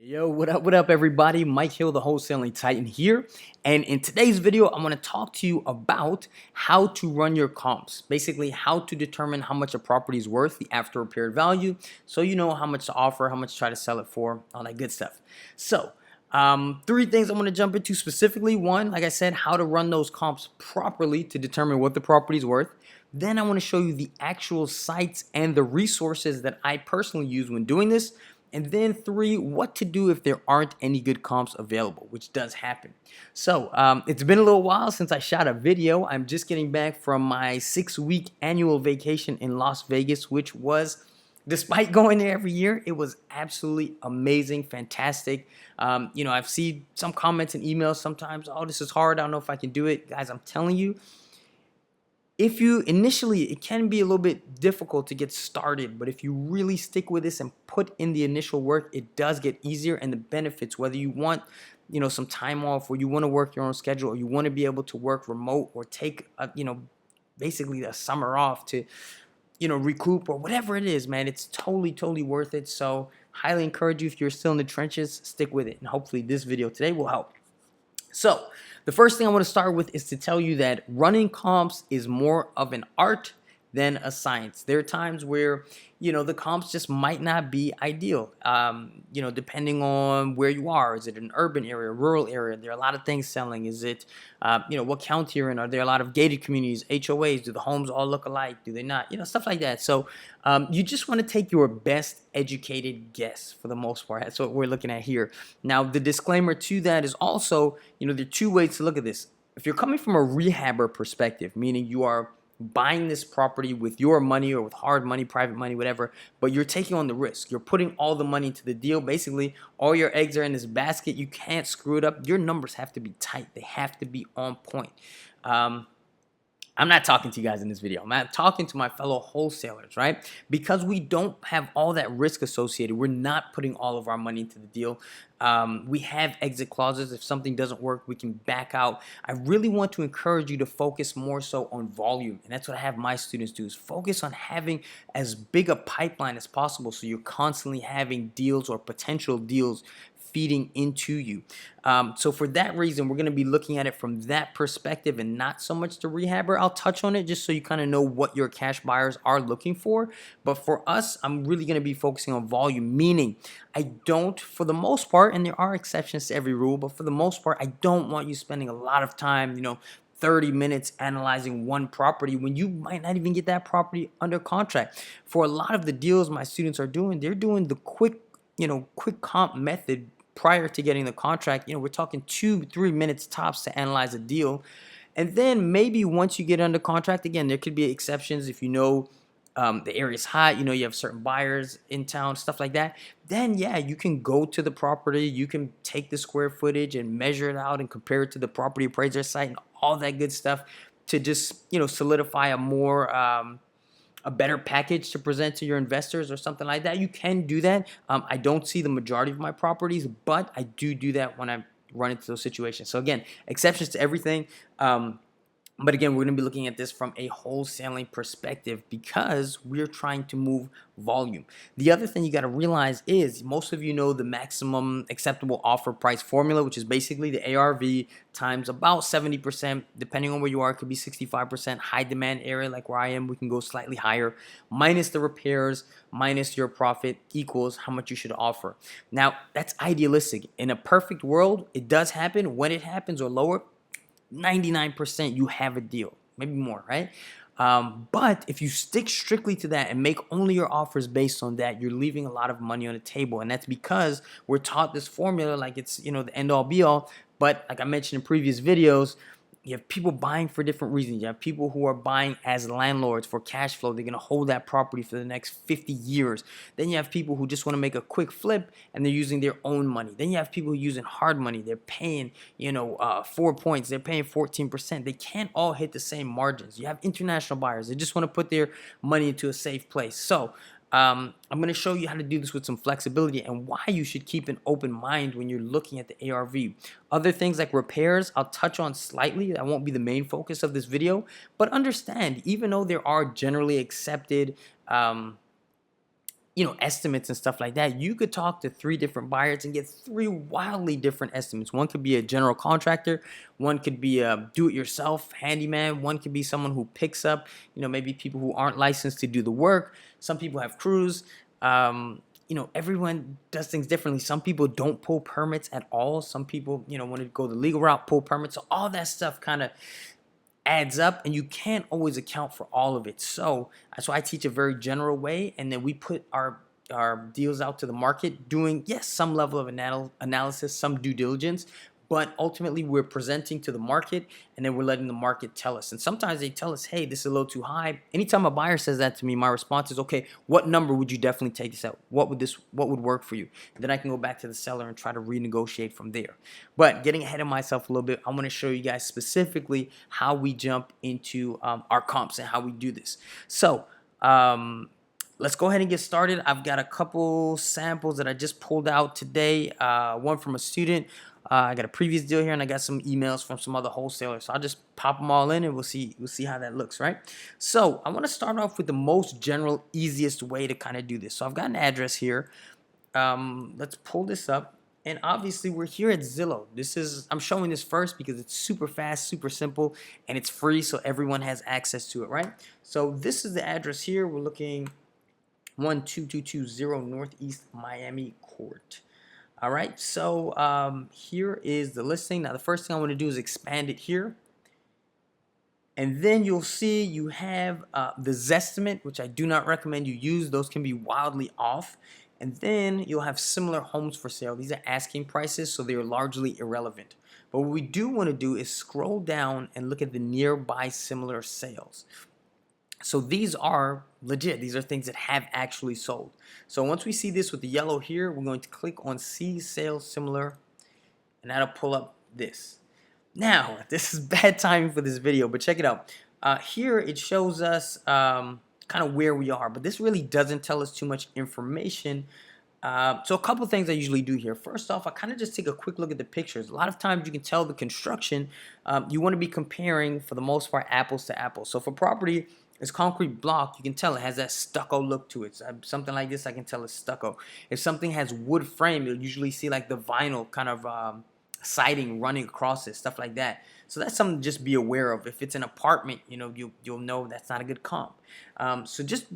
Yo, what up, everybody? Mike Hill, the Wholesaling Titan here. And in today's video, I'm going to talk to you about how to run your comps. Basically, how to determine how much a property is worth, the after repaired value, so you know how much to offer, how much to try to sell it for, all that good stuff. So, three things I'm going to jump into specifically. One, like I said, how to run those comps properly to determine what the property is worth. Then I want to show you the actual sites and the resources that I personally use when doing this. And then three, what to do if there aren't any good comps available, which does happen. So it's been a little while since I shot a video. I'm just getting back from my 6-week annual vacation in Las Vegas, which was, despite going there every year, it was absolutely amazing, fantastic. I've seen some comments and emails sometimes, oh, this is hard, I don't know if I can do it. Guys, I'm telling you, if you initially, it can be a little bit difficult to get started, but if you really stick with this and put in the initial work, it does get easier. And the benefits, whether you want some time off, or you want to work your own schedule, or you want to be able to work remote, or take basically a summer off to recoup, or whatever it is, man, it's totally worth it. So highly encourage you, if you're still in the trenches, stick with it, and hopefully this video today will help. So the first thing I want to start with is to tell you that running comps is more of an art than a science. There are times where, the comps just might not be ideal, depending on where you are. Is it an urban area, rural area? There are a lot of things selling. Is it, what county you're in? Are there a lot of gated communities, HOAs? Do the homes all look alike? Do they not? Stuff like that. So you just want to take your best educated guess for the most part. That's what we're looking at here. Now, the disclaimer to that is also, there are two ways to look at this. If you're coming from a rehabber perspective, meaning you are buying this property with your money or with hard money, private money, whatever, but you're taking on the risk. You're putting all the money into the deal. Basically, all your eggs are in this basket. You can't screw it up. Your numbers have to be tight. They have to be on point. I'm not talking to you guys in this video. I'm not talking to my fellow wholesalers, right? Because we don't have all that risk associated. We're not putting all of our money into the deal. We have exit clauses. If something doesn't work, we can back out. I really want to encourage you to focus more so on volume. And that's what I have my students do, is focus on having as big a pipeline as possible, so you're constantly having deals or potential deals feeding into you. So for that reason, we're going to be looking at it from that perspective and not so much the rehabber. I'll touch on it just so you kind of know what your cash buyers are looking for. But for us, I'm really going to be focusing on volume, meaning I don't, for the most part, and there are exceptions to every rule, but for the most part, I don't want you spending a lot of time, 30 minutes analyzing one property when you might not even get that property under contract. For a lot of the deals my students are doing, they're doing the quick comp method prior to getting the contract. We're talking 2-3 minutes tops to analyze a deal. And then maybe once you get under contract, again, there could be exceptions if the area's hot, you have certain buyers in town, stuff like that. Then yeah, you can go to the property, you can take the square footage and measure it out and compare it to the property appraiser site and all that good stuff to just solidify a better package to present to your investors or something like that. You can do that. I don't see the majority of my properties, but I do that when I run into those situations. So again, exceptions to everything. But again, we're going to be looking at this from a wholesaling perspective because we're trying to move volume. The other thing you got to realize is, most of you know the maximum acceptable offer price formula, which is basically the ARV times about 70%. Depending on where you are, it could be 65%. High demand area like where I am, we can go slightly higher. Minus the repairs, minus your profit, equals how much you should offer. Now, that's idealistic. In a perfect world, it does happen. When it happens or lower, 99% you have a deal, maybe more, right? But if you stick strictly to that and make only your offers based on that, you're leaving a lot of money on the table. And that's because we're taught this formula like it's, the end all be all. But like I mentioned in previous videos, you have people buying for different reasons. You have people who are buying as landlords for cash flow. They're going to hold that property for the next 50 years. Then you have people who just want to make a quick flip and they're using their own money. Then you have people who are using hard money. They're paying, 4 points. They're paying 14%. They can't all hit the same margins. You have international buyers. They just want to put their money into a safe place. So I'm going to show you how to do this with some flexibility and why you should keep an open mind when you're looking at the ARV. Other things like repairs, I'll touch on slightly. That won't be the main focus of this video, but understand, even though there are generally accepted estimates and stuff like that, you could talk to 3 different buyers and get 3 wildly different estimates. One could be a general contractor, one could be a do-it-yourself handyman, one could be someone who picks up, maybe people who aren't licensed to do the work. Some people have crews. Everyone does things differently. Some people don't pull permits at all. Some people, want to go the legal route, pull permits. So all that stuff kind of adds up, and you can't always account for all of it. So that's why I teach a very general way, and then we put our deals out to the market, doing, yes, some level of analysis, some due diligence, but ultimately we're presenting to the market, and then we're letting the market tell us. And sometimes they tell us, hey, this is a little too high. Anytime a buyer says that to me, my response is, okay, what number would you definitely take this at? What would work for you? And then I can go back to the seller and try to renegotiate from there. But getting ahead of myself a little bit, I want to show you guys specifically how we jump into our comps and how we do this. So let's go ahead and get started. I've got a couple samples that I just pulled out today. One from a student. I got a previous deal here, and I got some emails from some other wholesalers. So I'll just pop them all in, and we'll see how that looks, right? So I want to start off with the most general, easiest way to kind of do this. So I've got an address here. Let's pull this up. And obviously we're here at Zillow. I'm showing this first because it's super fast, super simple, and it's free, so everyone has access to it, right? So this is the address here. We're looking 12220 Northeast Miami Court. All right, so here is the listing. Now the first thing I want to do is expand it here. And then you'll see you have the Zestimate, which I do not recommend you use. Those can be wildly off. And then you'll have similar homes for sale. These are asking prices, so they're largely irrelevant. But what we do want to do is scroll down and look at the nearby similar sales. So these are legit. These are things that have actually sold. So once we see this with the yellow here, we're going to click on See Sales Similar, and that'll pull up this. Now, this is bad timing for this video, but check it out. Here it shows us kind of where we are, but this really doesn't tell us too much information. So a couple things I usually do here. First off, I kind of just take a quick look at the pictures. A lot of times you can tell the construction. You want to be comparing, for the most part, apples to apples. So for property, it's concrete block, you can tell it has that stucco look to it. So something like this, I can tell it's stucco. If something has wood frame, you'll usually see like the vinyl kind of siding running across it, stuff like that. So that's something to just be aware of. If it's an apartment, you'll know that's not a good comp. So just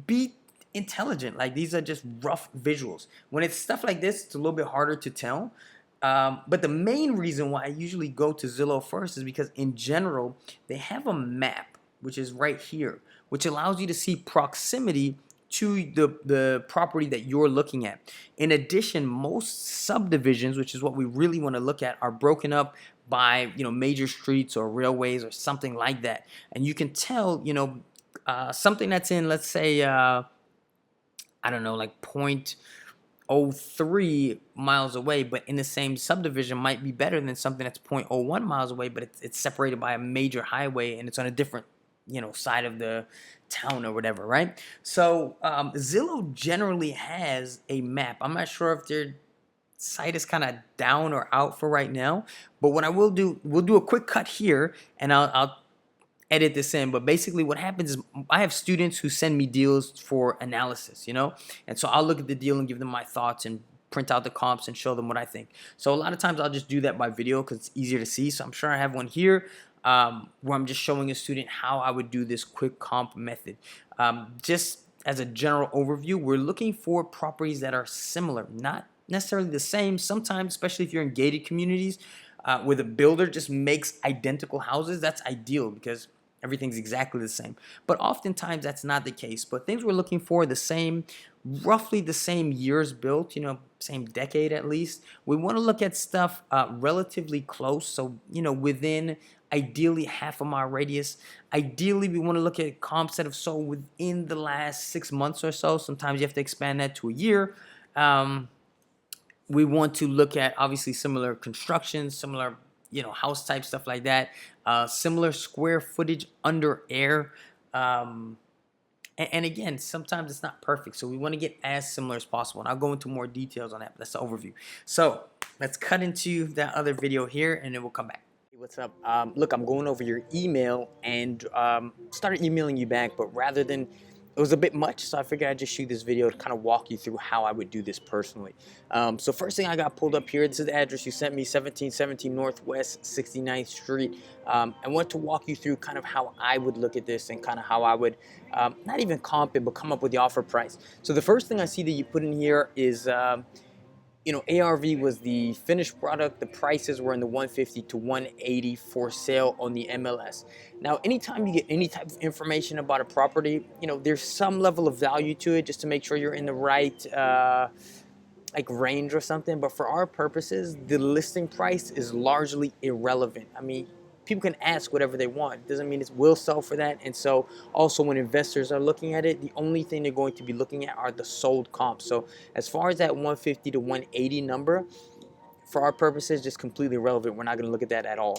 be intelligent. Like, these are just rough visuals. When it's stuff like this, it's a little bit harder to tell. But the main reason why I usually go to Zillow first is because in general, they have a map, which is right here, which allows you to see proximity to the property that you're looking at. In addition, most subdivisions, which is what we really want to look at, are broken up by major streets or railways or something like that. And you can tell something that's in, let's say, I don't know, like 0.03 miles away, but in the same subdivision might be better than something that's 0.01 miles away, but it's separated by a major highway and it's on a different side of the town or whatever, right? So Zillow generally has a map. I'm not sure if their site is kind of down or out for right now, but what I will do, we'll do a quick cut here, and I'll edit this in. But basically what happens is I have students who send me deals for analysis, and so I'll look at the deal and give them my thoughts and print out the comps and show them what I think. So a lot of times I'll just do that by video because it's easier to see. So I'm sure I have one here where I'm just showing a student how I would do this quick comp method. Just as a general overview, we're looking for properties that are similar, not necessarily the same. Sometimes, especially if you're in gated communities where the builder just makes identical houses, that's ideal because everything's exactly the same. But oftentimes that's not the case. But things we're looking for, the same, roughly the same years built, same decade at least. We want to look at stuff relatively close, so within ideally half a mile radius. Ideally, we want to look at comps that have sold within the last 6 months or so. Sometimes you have to expand that to a year. We want to look at obviously similar construction, similar house type, stuff like that. Similar square footage under air. And again, sometimes it's not perfect, so we want to get as similar as possible. And I'll go into more details on that, but that's the overview. So let's cut into that other video here, and then we'll come back. What's up? Look, I'm going over your email and started emailing you back, but rather than it was a bit much, so I figured I'd just shoot this video to kind of walk you through how I would do this personally. So first thing I got pulled up here, this is the address you sent me, 1717 Northwest 69th Street. I want to walk you through kind of how I would look at this and kind of how I would, not even comp it, but come up with the offer price. So the first thing I see that you put in here is, ARV was the finished product. The prices were in the 150 to 180 for sale on the MLS. Now, anytime you get any type of information about a property, there's some level of value to it just to make sure you're in the right like range or something. But for our purposes, the listing price is largely irrelevant. I mean, people can ask whatever they want. It doesn't mean it will sell for that. And so also when investors are looking at it, the only thing they're going to be looking at are the sold comps. So as far as that 150 to 180 number, for our purposes, just completely irrelevant. We're not going to look at that at all.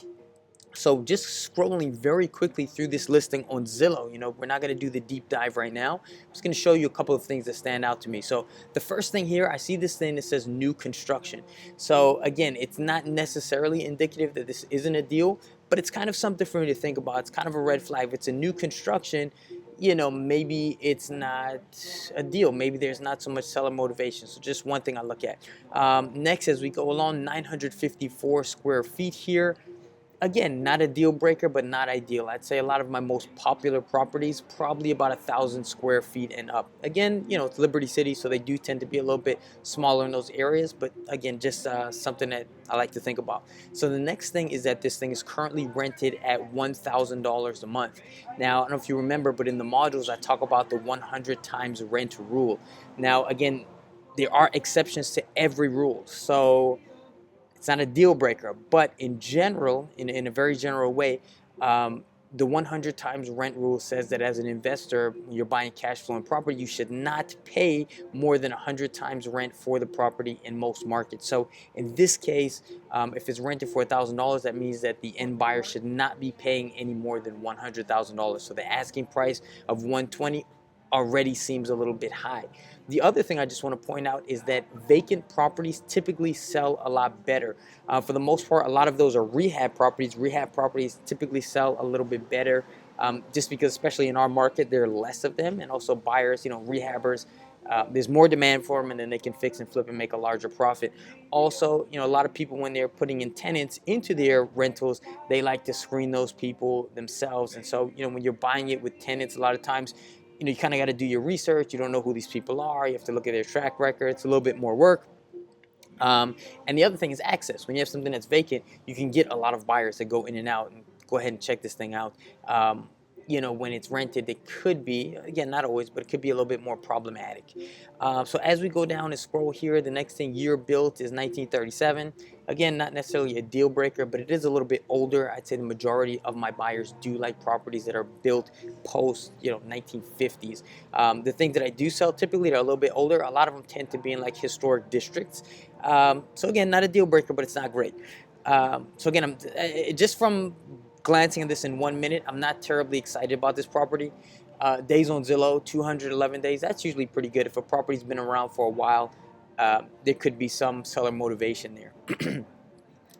So just scrolling very quickly through this listing on Zillow, we're not going to do the deep dive right now. I'm just going to show you a couple of things that stand out to me. So the first thing here, I see this thing that says new construction. So again, it's not necessarily indicative that this isn't a deal, but it's kind of something for me to think about. It's kind of a red flag. If it's a new construction, maybe it's not a deal. Maybe there's not so much seller motivation. So just one thing I look at. Next, as we go along, 954 square feet here. Again, not a deal breaker, but not ideal. I'd say a lot of my most popular properties, probably about 1,000 square feet and up. Again, it's Liberty City, so they do tend to be a little bit smaller in those areas. But again, just something that I like to think about. So the next thing is that this thing is currently rented at $1,000 a month. Now, I don't know if you remember, but in the modules, I talk about the 100 times rent rule. Now, again, there are exceptions to every rule. So it's not a deal breaker, but in general, in a very general way, the 100 times rent rule says that as an investor, when you're buying cash flowing property, you should not pay more than 100 times rent for the property in most markets. So in this case, if it's rented for $1,000, that means that the end buyer should not be paying any more than $100,000. So the asking price of 120 already seems a little bit high. The other thing I just want to point out is that vacant properties typically sell a lot better. For the most part, a lot of those are rehab properties. Rehab properties typically sell a little bit better just because, especially in our market, there are less of them, and also buyers, rehabbers, there's more demand for them, and then they can fix and flip and make a larger profit. Also, a lot of people, when they're putting in tenants into their rentals, they like to screen those people themselves. And so, when you're buying it with tenants, a lot of times, you kind of got to do your research. You don't know who these people are. You have to look at their track record. It's a little bit more work. And the other thing is access. When you have something that's vacant, you can get a lot of buyers that go in and out and go ahead and check this thing out. When it's rented, it could be, again, not always, but it could be a little bit more problematic. So as we go down and scroll here, the next thing, year built, is 1937. Again, not necessarily a deal breaker, but it is a little bit older. I'd say the majority of my buyers do like properties that are built post, 1950s. The things that I do sell typically are a little bit older. A lot of them tend to be in like historic districts. So again, not a deal breaker, but it's not great. So again, I'm just from glancing at this in 1 minute, I'm not terribly excited about this property. Days on Zillow, 211 days. That's usually pretty good. If a property's been around for a while, there could be some seller motivation there.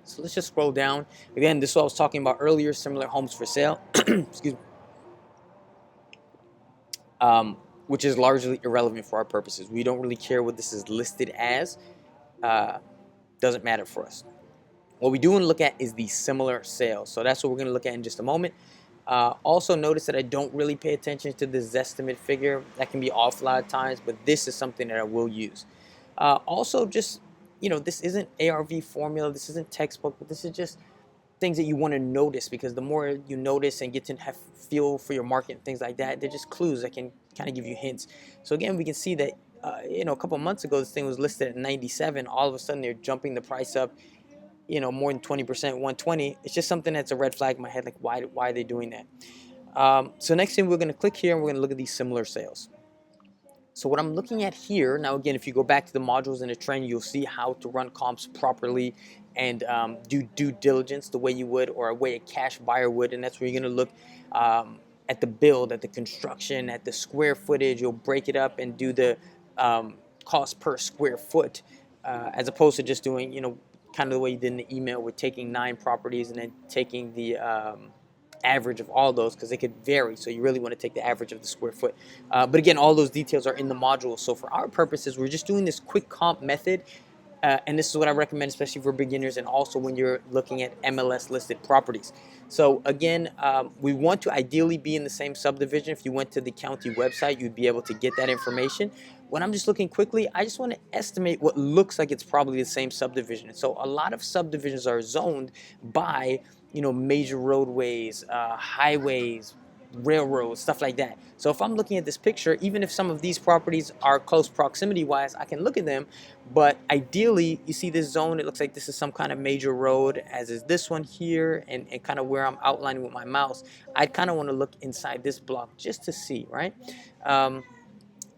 So let's just scroll down. Again, this is what I was talking about earlier, similar homes for sale. Excuse me. Which is largely irrelevant for our purposes. We don't really care what this is listed as. Doesn't matter for us. What we do want to look at is the similar sales. So that's what we're going to look at in just a moment. Also notice that I don't really pay attention to the Zestimate figure. That can be off a lot of times, but this is something that I will use. Also, just, this isn't ARV formula. This isn't textbook, but this is just things that you want to notice, because the more you notice and get to have feel for your market and things like that, they're just clues that can kind of give you hints. So again, we can see that, a couple months ago, this thing was listed at 97. All of a sudden, they're jumping the price up, more than 20%, 120. It's just something that's a red flag in my head, like why are they doing that? So next thing, we're going to click here and we're going to look at these similar sales. So what I'm looking at here, now again, if you go back to the modules and the trend, you'll see how to run comps properly and do due diligence the way you would, or a way a cash buyer would. And that's where you're going to look at the build, at the construction, at the square footage. You'll break it up and do the cost per square foot, as opposed to just doing, kind of the way you did in the email with taking 9 properties and then taking the average of all those because they could vary. So you really want to take the average of the square foot. But again, all those details are in the module. So for our purposes, we're just doing this quick comp method. And this is what I recommend, especially for beginners and also when you're looking at MLS listed properties. So again, we want to ideally be in the same subdivision. If you went to the county website, you'd be able to get that information. When I'm just looking quickly, I just want to estimate what looks like it's probably the same subdivision. So a lot of subdivisions are zoned by, major roadways, highways, railroads, stuff like that. So if I'm looking at this picture, even if some of these properties are close proximity wise, I can look at them, but ideally you see this zone, it looks like this is some kind of major road, as is this one here, and kind of where I'm outlining with my mouse. I kind of want to look inside this block just to see, right?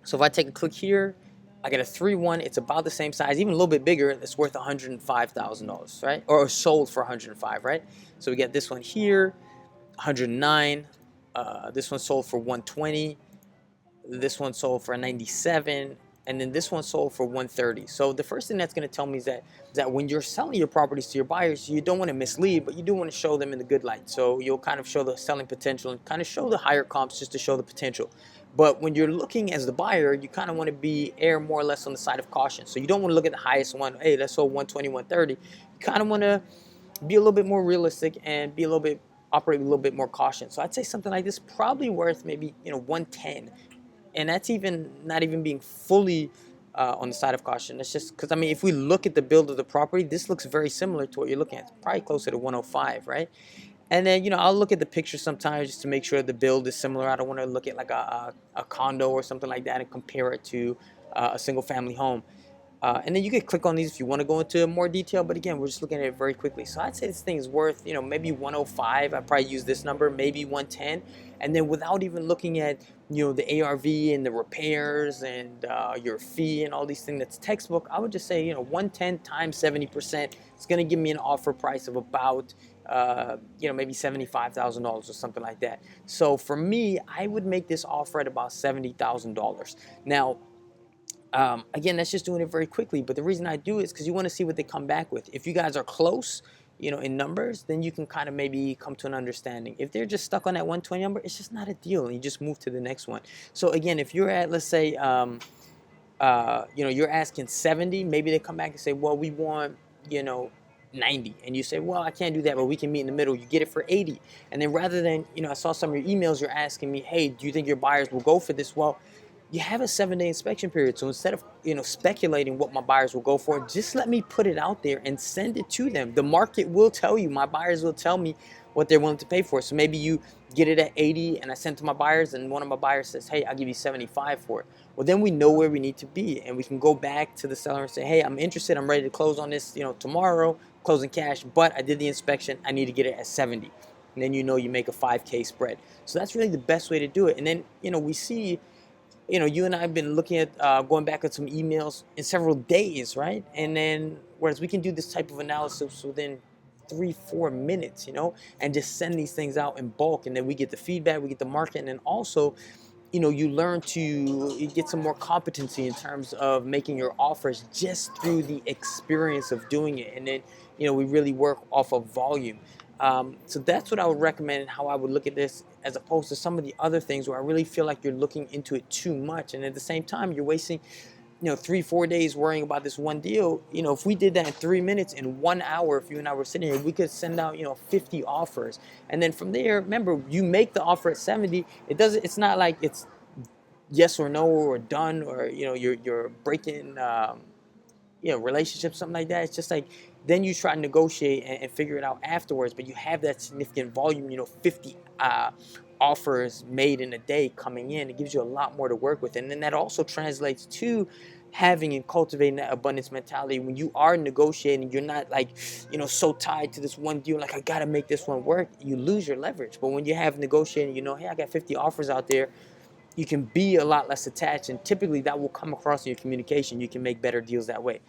So if I take a click here, I get a 3-1. It's about the same size, even a little bit bigger. It's worth $105,000, right? Or sold for 105, right? So we get this one here, 109. This one sold for 120. This one sold for 97. And then this one sold for 130. So the first thing that's going to tell me is that when you're selling your properties to your buyers, you don't want to mislead, but you do want to show them in the good light. So you'll kind of show the selling potential and kind of show the higher comps just to show the potential. But when you're looking as the buyer, you kind of want to err more or less on the side of caution. So you don't want to look at the highest one. Hey, that's sold 120, 130. You kind of want to be a little bit more realistic and operate with a little bit more caution. So I'd say something like this probably worth maybe 110. And that's not even being fully on the side of caution. It's just because, if we look at the build of the property, this looks very similar to what you're looking at. It's probably closer to 105, right? And then, I'll look at the picture sometimes just to make sure the build is similar. I don't want to look at like a condo or something like that and compare it to a single family home. And then you can click on these if you want to go into more detail. But again, we're just looking at it very quickly. So I'd say this thing is worth, maybe 105. I'd probably use this number, maybe 110. And then without even looking at, the ARV and the repairs and your fee and all these things that's textbook, I would just say, 110 times 70%. It's going to give me an offer price of about, maybe $75,000 or something like that. So for me, I would make this offer at about $70,000. Now, again, that's just doing it very quickly. But the reason I do it is because you want to see what they come back with. If you guys are close, in numbers, then you can kind of maybe come to an understanding. If they're just stuck on that 120 number, it's just not a deal, and you just move to the next one. So again, if you're at, let's say, you're asking 70, maybe they come back and say, well, we want, 90, and you say, well, I can't do that, but we can meet in the middle. You get it for 80, and then rather than, I saw some of your emails, you're asking me, hey, do you think your buyers will go for this? Well, you have a 7-day inspection period. So instead of, speculating what my buyers will go for, just let me put it out there and send it to them. The market will tell you, my buyers will tell me what they're willing to pay for. So maybe you get it at 80 and I send it to my buyers and one of my buyers says, hey, I'll give you 75 for it. Well, then we know where we need to be and we can go back to the seller and say, hey, I'm interested. I'm ready to close on this, tomorrow, closing cash, but I did the inspection. I need to get it at 70. And then, you make a 5K spread. So that's really the best way to do it. And then, we see, you and I have been looking at going back at some emails in several days, right? And then, whereas we can do this type of analysis within 3-4 minutes, and just send these things out in bulk. And then we get the feedback, we get the market, and then also, you learn to get some more competency in terms of making your offers just through the experience of doing it. And then, we really work off of volume. So that's what I would recommend, how I would look at this, as opposed to some of the other things where I really feel like you're looking into it too much. And at the same time, you're wasting, 3-4 days worrying about this one deal. If we did that in 3 minutes, in 1 hour, if you and I were sitting here, we could send out, 50 offers. And then from there, remember, you make the offer at 70. It's not like it's yes or no or done, or, you're breaking, relationships, something like that. It's just like, then you try to negotiate and figure it out afterwards, but you have that significant volume, 50 offers made in a day coming in. It gives you a lot more to work with. And then that also translates to having and cultivating that abundance mentality. When you are negotiating, you're not like, so tied to this one deal, like I gotta make this one work. You lose your leverage. But when you have negotiating, hey, I got 50 offers out there, you can be a lot less attached, and typically that will come across in your communication. You can make better deals that way.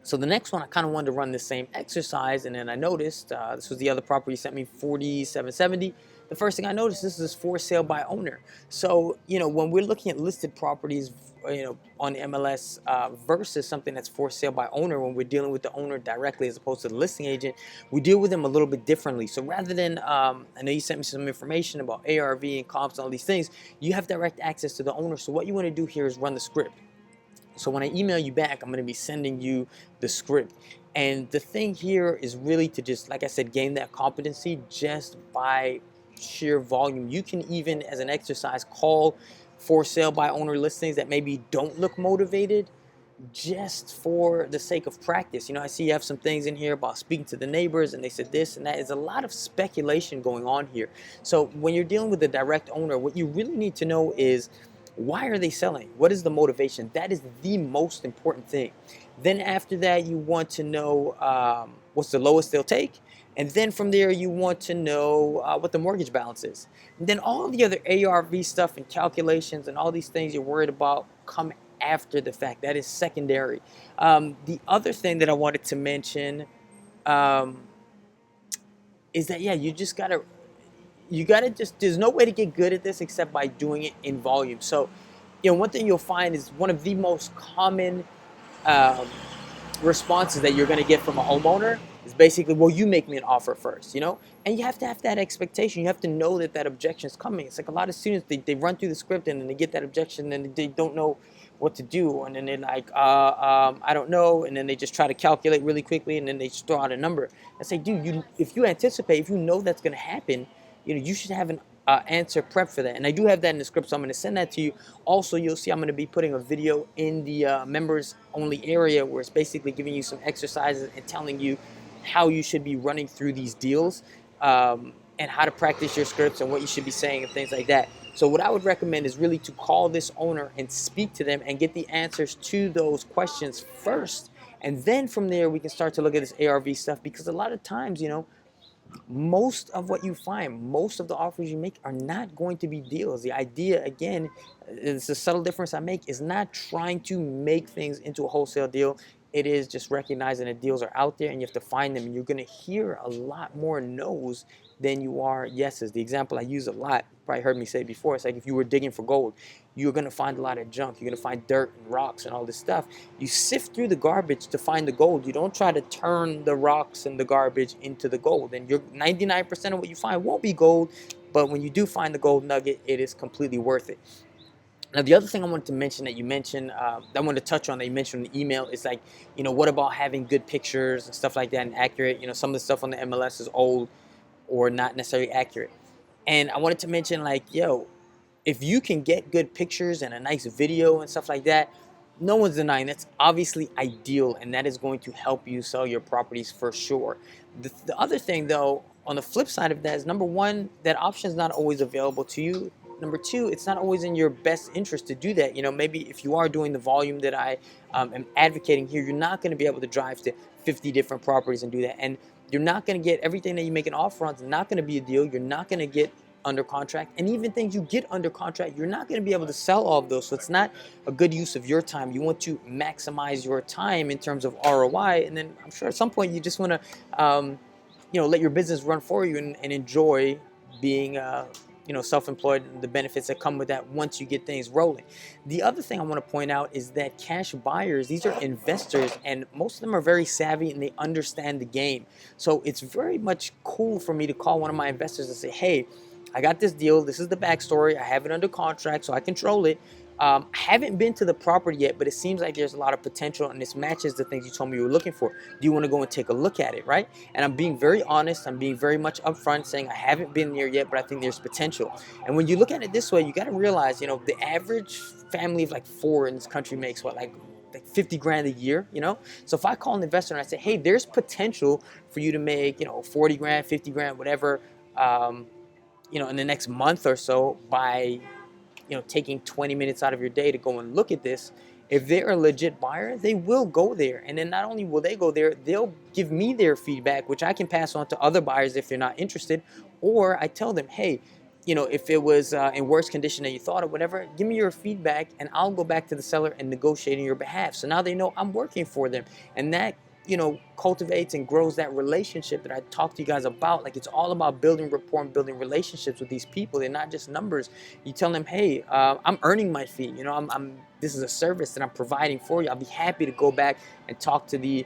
So the next one, I kind of wanted to run the same exercise, and then I noticed this was the other property sent me 4770. The first thing I noticed, this is for sale by owner. So when we're looking at listed properties, on MLS versus something that's for sale by owner, when we're dealing with the owner directly as opposed to the listing agent, we deal with them a little bit differently. So rather than I know you sent me some information about ARV and comps and all these things, you have direct access to the owner. So what you want to do here is run the script. So when I email you back, I'm going to be sending you the script. And the thing here is really to just, like I said, gain that competency just by sheer volume. You can even, as an exercise, call for sale by owner listings that maybe don't look motivated, just for the sake of practice. I see you have some things in here about speaking to the neighbors and they said this and that. Is a lot of speculation going on here. So when you're dealing with a direct owner, what you really need to know is, why are they selling? What is the motivation? That is the most important thing. Then after that, you want to know what's the lowest they'll take. And then from there, you want to know what the mortgage balance is. And then all the other ARV stuff and calculations and all these things you're worried about come after the fact. That is secondary. The other thing that I wanted to mention is that, yeah, you gotta just, there's no way to get good at this except by doing it in volume. So, one thing you'll find is one of the most common responses that you're going to get from a homeowner is basically, well, you make me an offer first, and you have to have that expectation. You have to know that that objection is coming. It's like a lot of students, they run through the script and then they get that objection and they don't know what to do, and then they're like, I don't know, and then they just try to calculate really quickly and then they just throw out a number. I say, dude, if you anticipate, if you know that's going to happen, you should have an answer prep for that. And I do have that in the script, so I'm going to send that to you. Also, you'll see I'm going to be putting a video in the members only area where it's basically giving you some exercises and telling you how you should be running through these deals, and how to practice your scripts and what you should be saying and things like that. So what I would recommend is really to call this owner and speak to them and get the answers to those questions first. And then from there, we can start to look at this ARV stuff, because a lot of times, most of what you find, most of the offers you make are not going to be deals. The idea, again, it's a subtle difference I make, is not trying to make things into a wholesale deal. It is just recognizing that deals are out there and you have to find them. And you're going to hear a lot more no's than you are yeses. The example I use a lot, you probably heard me say it before, it's like if you were digging for gold, you're going to find a lot of junk. You're going to find dirt and rocks and all this stuff. You sift through the garbage to find the gold. You don't try to turn the rocks and the garbage into the gold. And you're 99% of what you find won't be gold, but when you do find the gold nugget, it is completely worth it. Now, the other thing I wanted to mention that you mentioned, that I wanted to touch on that you mentioned in the email is like, what about having good pictures and stuff like that and accurate? Some of the stuff on the MLS is old or not necessarily accurate. And I wanted to mention, like, if you can get good pictures and a nice video and stuff like that, no one's denying that's obviously ideal, and that is going to help you sell your properties for sure. The other thing, though, on the flip side of that is, number one, that option is not always available to you. Number two, it's not always in your best interest to do that. Maybe if you are doing the volume that I am advocating here, you're not going to be able to drive to 50 different properties and do that. And you're not going to get everything that you make an offer on. It's not going to be a deal. You're not going to get under contract. And even things you get under contract, you're not going to be able to sell all of those. So it's not a good use of your time. You want to maximize your time in terms of ROI. And then I'm sure at some point you just want to, let your business run for you and enjoy being self-employed and the benefits that come with that once you get things rolling. The other thing I want to point out is that cash buyers, these are investors, and most of them are very savvy and they understand the game. So it's very much cool for me to call one of my investors and say, hey, I got this deal. This is the backstory. I have it under contract, so I control it. I haven't been to the property yet, but it seems like there's a lot of potential and this matches the things you told me you were looking for. Do you want to go and take a look at it, right? And I'm being very honest. I'm being very much upfront, saying I haven't been there yet, but I think there's potential. And when you look at it this way, you got to realize, the average family of like 4 in this country makes what, like 50 grand a year, So if I call an investor and I say, hey, there's potential for you to make, 40 grand, 50 grand, whatever, in the next month or so by taking 20 minutes out of your day to go and look at this, if they're a legit buyer, they will go there. And then not only will they go there, they'll give me their feedback, which I can pass on to other buyers if they're not interested. Or I tell them, hey, you know, if it was in worse condition than you thought or whatever, give me your feedback and I'll go back to the seller and negotiate on your behalf. So now they know I'm working for them. And that, you know, cultivates and grows that relationship that I talked to you guys about. Like, it's all about building rapport and building relationships with these people. They're not just numbers. You tell them, hey, I'm earning my fee. You know, this is a service that I'm providing for you. I'll be happy to go back and talk to the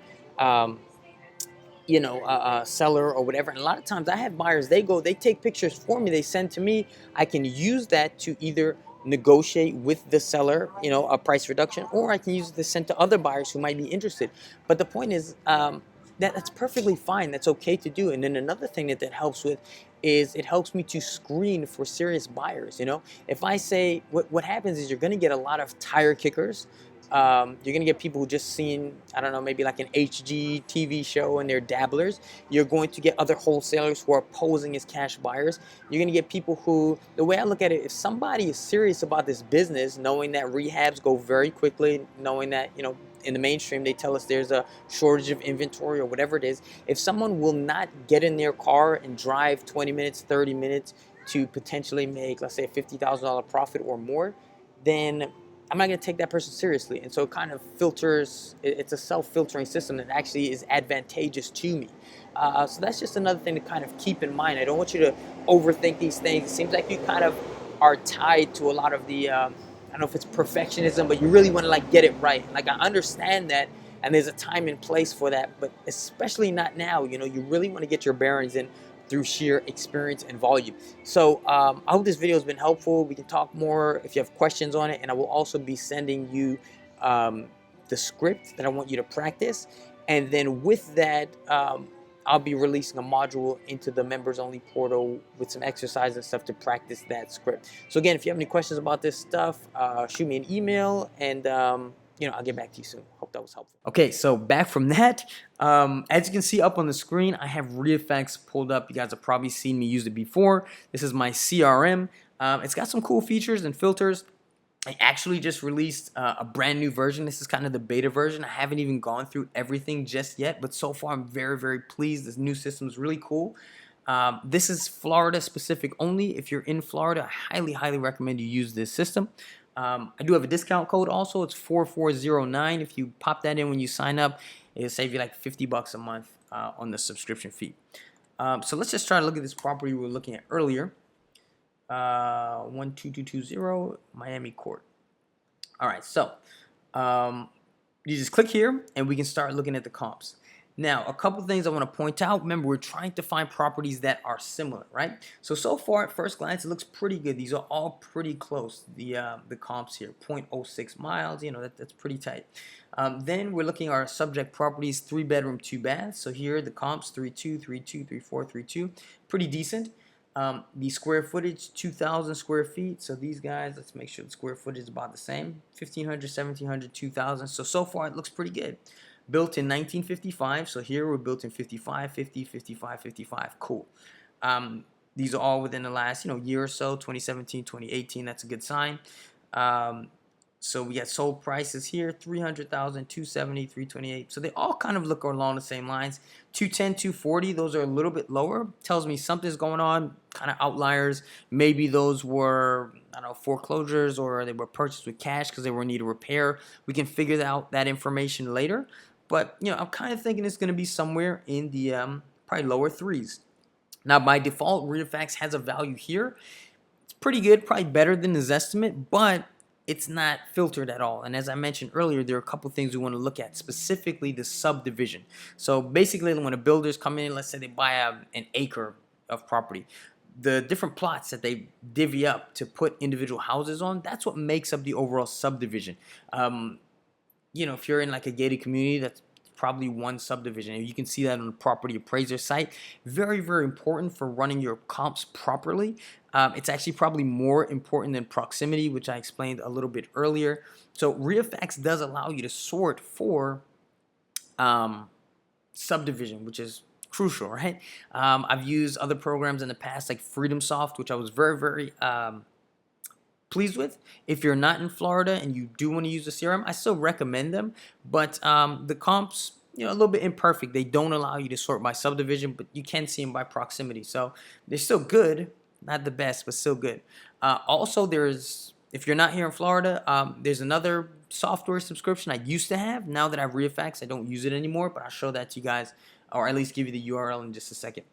you know, seller or whatever. And a lot of times I have buyers, they take pictures for me, they send to me. I can use that to either negotiate with the seller, you know, a price reduction, or I can use it to send to other buyers who might be interested. But the point is, that's perfectly fine. That's okay to do. And then another thing that helps with is it helps me to screen for serious buyers. You know, if I say, what happens is you're going to get a lot of tire kickers. You're going to get people who just seen, I don't know, maybe like an HG TV show and they're dabblers. You're going to get other wholesalers who are posing as cash buyers. You're going to get people who, the way I look at it, if somebody is serious about this business, knowing that rehabs go very quickly, knowing that, you know, in the mainstream they tell us there's a shortage of inventory or whatever it is, if someone will not get in their car and drive 20 minutes, 30 minutes to potentially make, let's say, a $50,000 profit or more, then I'm not going to take that person seriously. And so it kind of filters, it's a self-filtering system that actually is advantageous to me. So that's just another thing to kind of keep in mind. I don't want you to overthink these things. It seems like you kind of are tied to a lot of the, I don't know if it's perfectionism, but you really want to like get it right. Like, I understand that, and there's a time and place for that, but especially not now. You know, you really want to get your bearings in through sheer experience and volume. So I hope this video has been helpful. We can talk more if you have questions on it, and I will also be sending you the script that I want you to practice. And then with that, I'll be releasing a module into the members only portal with some exercises and stuff to practice that script. So again, if you have any questions about this stuff, shoot me an email, and you know, I'll get back to you soon. Hope that was helpful. Okay, so back from that, as you can see up on the screen, I have ReFX pulled up. You guys have probably seen me use it before. This is my CRM. It's got some cool features and filters. I actually just released a brand new version. This is kind of the beta version. I haven't even gone through everything just yet, but so far I'm very, very pleased. This new system is really cool. This is Florida specific only. If you're in Florida, I highly, highly recommend you use this system. I do have a discount code also. It's 4409. If you pop that in when you sign up, it'll save you like 50 bucks a month on the subscription fee. So let's just try to look at this property we were looking at earlier. 12220 Miami Court. All right, so you just click here and we can start looking at the comps. Now, a couple things I want to point out. Remember, we're trying to find properties that are similar, right? So far at first glance, it looks pretty good. These are all pretty close. The comps here, 0.06 miles, you know, that's pretty tight. Then we're looking at our subject properties, 3-bedroom, 2 baths. So here the comps, 3.2, 3.2, 3.4, 3.2, pretty decent. The square footage, 2,000 square feet. So these guys, let's make sure the square footage is about the same. 1,500, 1,700, 2,000. So far it looks pretty good. Built in 1955. So here we're built in 55, 50, 55, 55. Cool. These are all within the last, you know, year or so, 2017, 2018. That's a good sign. So we got sold prices here, 300,000, 270, 328. So they all kind of look along the same lines. 210, 240, those are a little bit lower. Tells me something's going on, kind of outliers. Maybe those were, I don't know, foreclosures, or they were purchased with cash because they were in need of repair. We can figure out that information later. But, you know, I'm kind of thinking it's going to be somewhere in the probably lower threes. Now, by default, ReFX has a value here. It's pretty good, probably better than the Zestimate, but it's not filtered at all. And as I mentioned earlier, there are a couple things we want to look at, specifically the subdivision. So basically, when a builder's come in, let's say they buy an acre of property, the different plots that they divvy up to put individual houses on, that's what makes up the overall subdivision. You know, if you're in like a gated community, that's probably one subdivision. And you can see that on the property appraiser site. Very, very important for running your comps properly. It's actually probably more important than proximity, which I explained a little bit earlier. So ReFX does allow you to sort for subdivision, which is crucial, right? I've used other programs in the past like FreedomSoft, which I was very, very pleased with. If you're not in Florida and you do want to use the CRM, I still recommend them, but the comps, you know, a little bit imperfect. They don't allow you to sort by subdivision, but you can see them by proximity. So they're still good. not the best, but still good. Also, if you're not here in Florida, there's another software subscription I used to have. Now that I've refaxed, I don't use it anymore, but I'll show that to you guys, or at least give you the URL in just a second.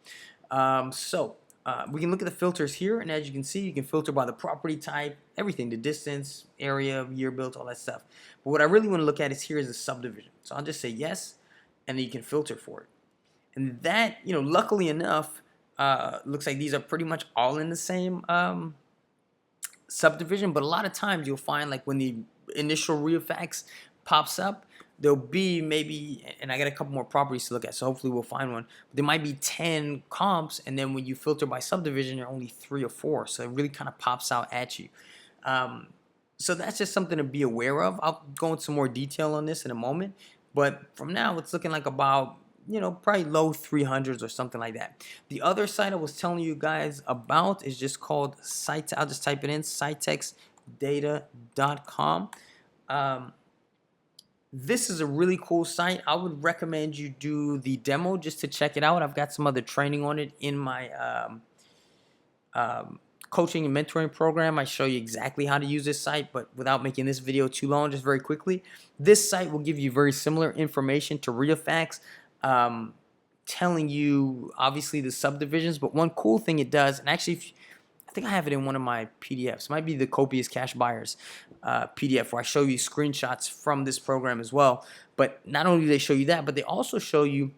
We can look at the filters here, and as you can see, you can filter by the property type, everything, the distance, area, year built, all that stuff. But what I really want to look at is here is the subdivision. So I'll just say yes, and then you can filter for it. And that, luckily enough, looks like these are pretty much all in the same subdivision. But a lot of times you'll find, like, when the initial refax pops up, there'll be maybe, and I got a couple more properties to look at, so hopefully we'll find one. But there might be 10 comps, and then when you filter by subdivision, there are only 3 or 4. So it really kind of pops out at you. So that's just something to be aware of. I'll go into some more detail on this in a moment. But from now, it's looking like about, probably low 300s or something like that. The other site I was telling you guys about is just called site. I'll just type it in, sitexdata.com. This is a really cool site. I would recommend you do the demo just to check it out. I've got some other training on it in my coaching and mentoring program. I show you exactly how to use this site, but without making this video too long, just very quickly. This site will give you very similar information to RealFax, telling you obviously the subdivisions, but one cool thing it does, and actually I think I have it in one of my PDFs. It might be the Copious Cash Buyers PDF, where I show you screenshots from this program as well. But not only do they show you that, but they also show you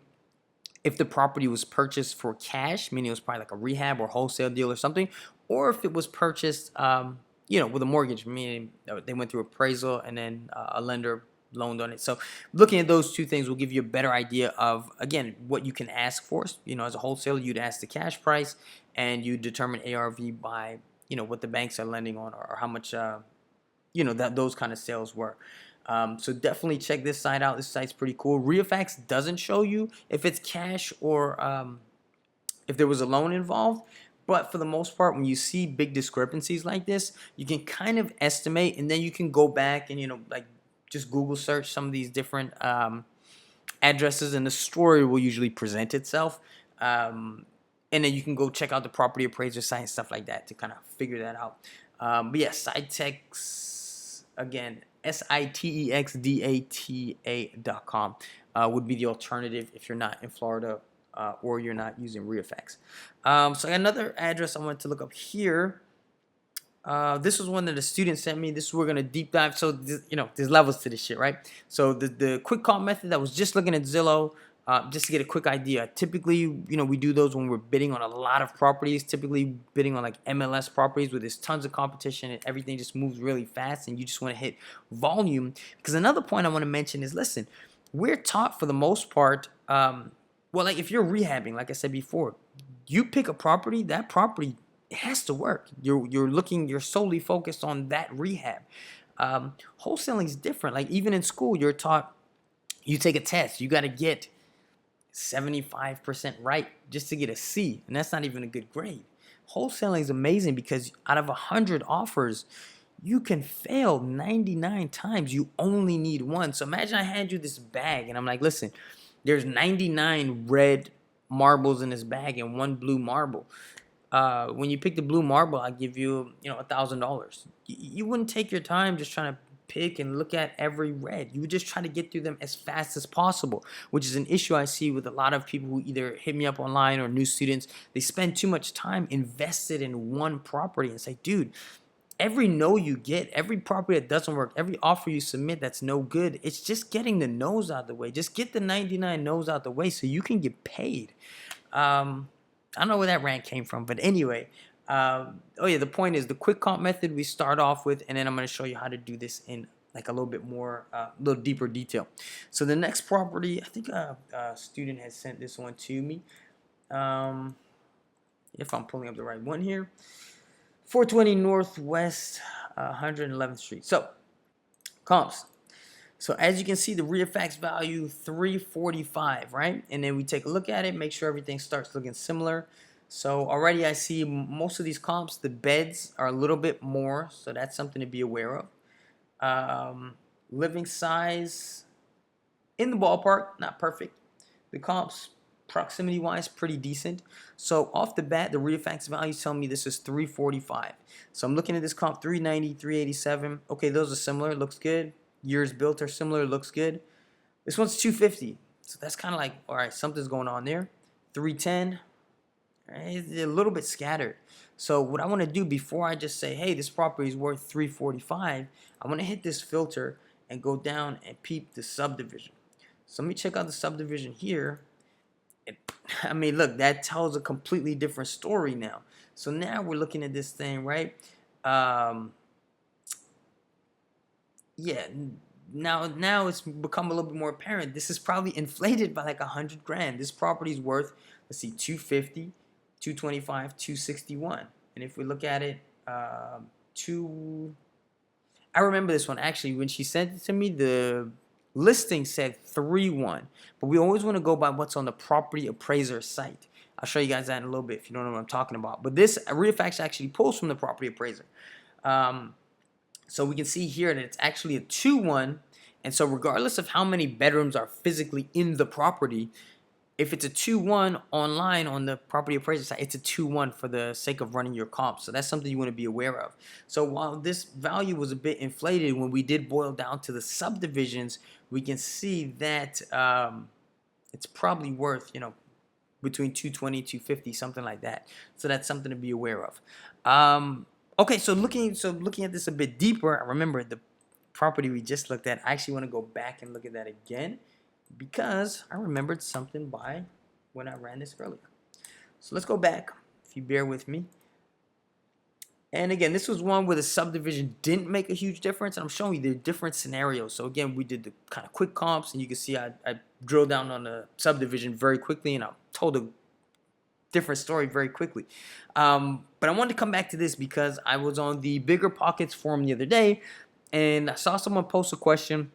if the property was purchased for cash, meaning it was probably like a rehab or wholesale deal or something, or if it was purchased, with a mortgage, meaning they went through appraisal and then a lender loaned on it. So looking at those two things will give you a better idea of, again, what you can ask for. As a wholesaler, you'd ask the cash price, and you determine ARV by, what the banks are lending on, or how much, that those kind of sales were. So definitely check this site out. This site's pretty cool. RealFax doesn't show you if it's cash or if there was a loan involved. But for the most part, when you see big discrepancies like this, you can kind of estimate, and then you can go back and, just Google search some of these different addresses, and the story will usually present itself. And then you can go check out the property appraiser site and stuff like that to kind of figure that out. But yeah, Sitex, again, sitexdata.com would be the alternative if you're not in Florida or you're not using RealFax. So I got another address I wanted to look up here. This was one that a student sent me. This is we're gonna deep dive. So there's levels to this shit, right? So the quick call method, that was just looking at Zillow, just to get a quick idea. Typically, we do those when we're bidding on a lot of properties. Typically bidding on like MLS properties where there's tons of competition and everything just moves really fast, and you just want to hit volume. Because another point I want to mention is, listen, we're taught for the most part. Like if you're rehabbing, like I said before, you pick a property. That property, it has to work. You're solely focused on that rehab. Wholesaling is different. Like even in school, you're taught, you take a test, you got to get 75% right just to get a C, and that's not even a good grade. Wholesaling is amazing because out of 100 offers, you can fail 99 times. You only need one. So imagine I hand you this bag, and I'm like, listen, there's 99 red marbles in this bag and one blue marble. When you pick the blue marble, I give you, $1,000. You wouldn't take your time just trying to pick and look at every red. You would just try to get through them as fast as possible, which is an issue I see with a lot of people who either hit me up online or new students. They spend too much time invested in one property and say, dude, every no you get, every property that doesn't work, every offer you submit that's no good, it's just getting the no's out the way. Just get the 99 no's out the way so you can get paid. I don't know where that rant came from, but anyway, the point is the quick comp method we start off with, and then I'm going to show you how to do this in like a little bit more, little deeper detail. So the next property, I think a student has sent this one to me. If I'm pulling up the right one here, 420 Northwest 111th Street. So comps. So as you can see, the RealFax value 345, right? And then we take a look at it, make sure everything starts looking similar. So already I see most of these comps, the beds are a little bit more, so that's something to be aware of. Living size in the ballpark, not perfect. The comps proximity wise, pretty decent. So off the bat, the refax value is telling me this is 345. So I'm looking at this comp, 390, 387. Okay, those are similar, looks good. Years built are similar, looks good. This one's 250. So that's kind of like, all right, something's going on there. 310, right? It's a little bit scattered. So what I want to do before I just say, hey, this property is worth 345, I want to hit this filter and go down and peep the subdivision. So let me check out the subdivision here. I mean, look, that tells a completely different story now. So now we're looking at this thing, right? Yeah, now it's become a little bit more apparent. This is probably inflated by like 100 grand. This property is worth, let's see, 250, 225, 261. And if we look at it, I remember this one actually when she sent it to me. The listing said 3-1, but we always want to go by what's on the property appraiser site. I'll show you guys that in a little bit if you don't know what I'm talking about. But this refax actually pulls from the property appraiser. So we can see here that it's actually a 2-1, and so regardless of how many bedrooms are physically in the property, if it's a 2-1 online on the property appraiser site, it's a 2-1 for the sake of running your comps. So that's something you want to be aware of. So while this value was a bit inflated, when we did boil down to the subdivisions, we can see that it's probably worth, between 220, 250, something like that. So that's something to be aware of. Okay, so looking at this a bit deeper, I remember the property we just looked at. I actually want to go back and look at that again because I remembered something by when I ran this earlier. So let's go back, if you bear with me. And again, this was one where the subdivision didn't make a huge difference. And I'm showing you the different scenarios. So again, we did the kind of quick comps, and you can see I drilled down on the subdivision very quickly, and I told a different story very quickly. But I wanted to come back to this because I was on the Bigger Pockets forum the other day, and I saw someone post a question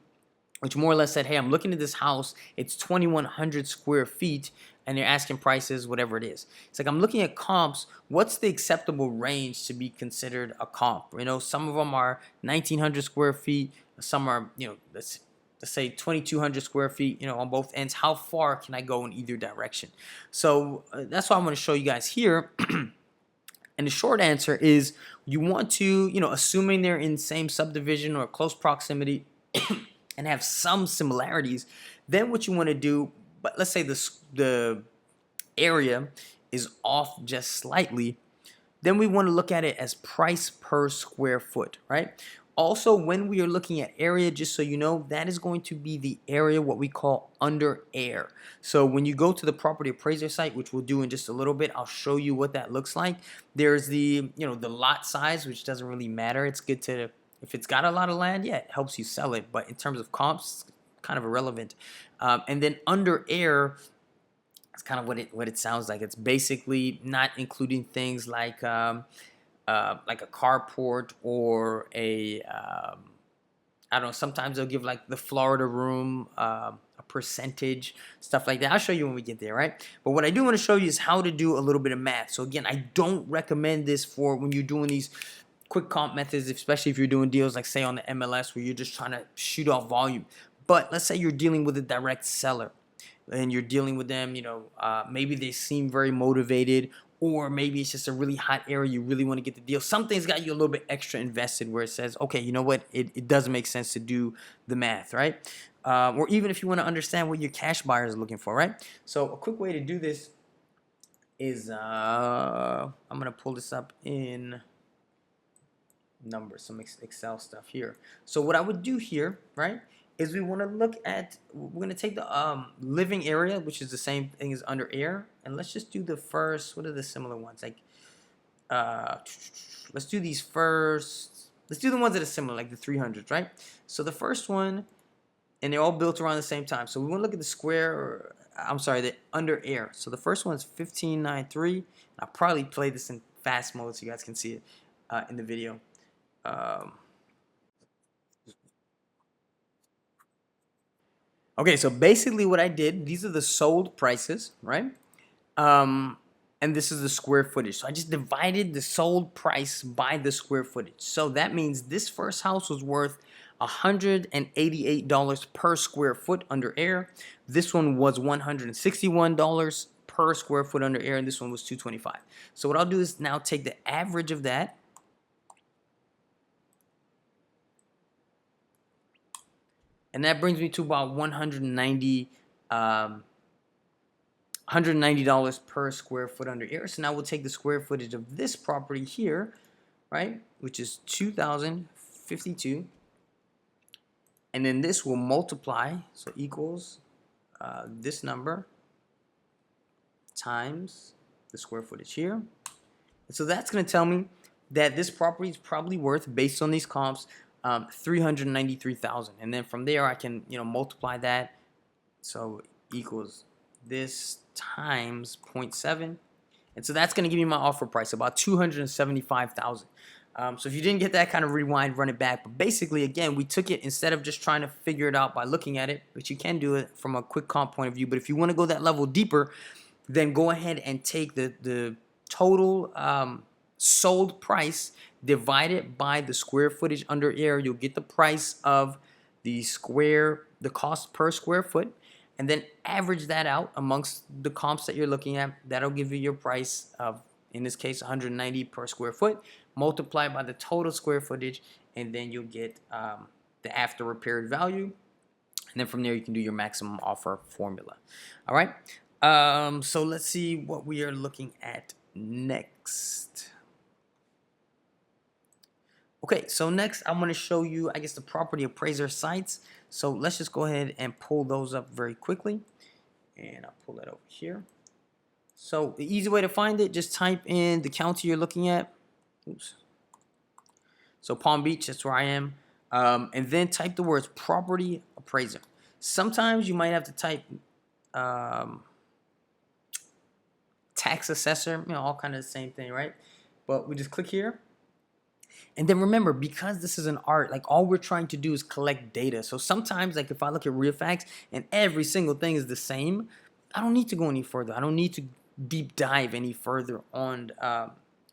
which more or less said, hey, I'm looking at this house, it's 2,100 square feet, and they're asking prices, whatever it is. It's like, I'm looking at comps, what's the acceptable range to be considered a comp? Some of them are 1,900 square feet, some are, let's say 2,200 square feet, on both ends. How far can I go in either direction? So that's what I'm going to show you guys here. And the short answer is you want to, assuming they're in same subdivision or close proximity and have some similarities, then what you want to do, but let's say the area is off just slightly, then we want to look at it as price per square foot, right? Also, when we are looking at area, just so you know, that is going to be the area what we call under air. So when you go to the property appraiser site, which we'll do in just a little bit, I'll show you what that looks like. There's the, the lot size, which doesn't really matter. It's good to, if it's got a lot of land, yeah, it helps you sell it. But in terms of comps, kind of irrelevant. And then under air, it's kind of what it sounds like. It's basically not including things like a carport or I don't know, sometimes they'll give like the Florida room, a percentage, stuff like that. I'll show you when we get there, right? But what I do want to show you is how to do a little bit of math. So again, I don't recommend this for when you're doing these quick comp methods, especially if you're doing deals like say on the MLS where you're just trying to shoot off volume. But let's say you're dealing with a direct seller and you're dealing with them, maybe they seem very motivated, or maybe it's just a really hot area, you really want to get the deal. Something's got you a little bit extra invested where it says, okay, you know what, it doesn't make sense to do the math, right? Or even if you want to understand what your cash buyer is looking for, right? So a quick way to do this is, I'm going to pull this up in numbers, some Excel stuff here. So what I would do here, right, is we want to look at, we're going to take the living area, which is the same thing as under air, and let's just do the first, what are the similar ones? Like, let's do these first, let's do the ones that are similar, like the 300s, right? So the first one, and they're all built around the same time. So we want to look at the square, the under air. So the first one is 1593. I'll probably play this in fast mode so you guys can see it in the video. Okay, so basically what I did, these are the sold prices, right? And this is the square footage. So I just divided the sold price by the square footage. So that means this first house was worth $188 per square foot under air. This one was $161 per square foot under air, and this one was $225. So what I'll do is now take the average of that, and that brings me to about $190 per square foot under air. So now we'll take the square footage of this property here, right, which is 2,052, and then this will multiply, so equals this number times the square footage here. And so that's going to tell me that this property is probably worth, based on these comps, $393,000, and then from there I can multiply that, so equals this times 0.7, and so that's going to give me my offer price, about $275,000. So if you didn't get that, kind of rewind, run it back. But basically, again, we took it, instead of just trying to figure it out by looking at it, which you can do it from a quick comp point of view. But if you want to go that level deeper, then go ahead and take the total sold price, divide it by the square footage under air. You'll get the price of the cost per square foot, and then average that out amongst the comps that you're looking at. That'll give you your price of, in this case, 190 per square foot, multiply by the total square footage, and then you'll get the after repaired value. And then from there, you can do your maximum offer formula. All right. So let's see what we are looking at next. Okay, so next I'm going to show you, I guess, the property appraiser sites. So let's just go ahead and pull those up very quickly. And I'll pull that over here. So the easy way to find it, just type in the county you're looking at. Oops. So Palm Beach, that's where I am. And then type the words property appraiser. Sometimes you might have to type tax assessor, all kind of the same thing, right? But we just click here. And then remember, because this is an art, like, all we're trying to do is collect data. So sometimes, like, if I look at RealFacts and every single thing is the same, I don't need to go any further. I don't need to deep dive any further on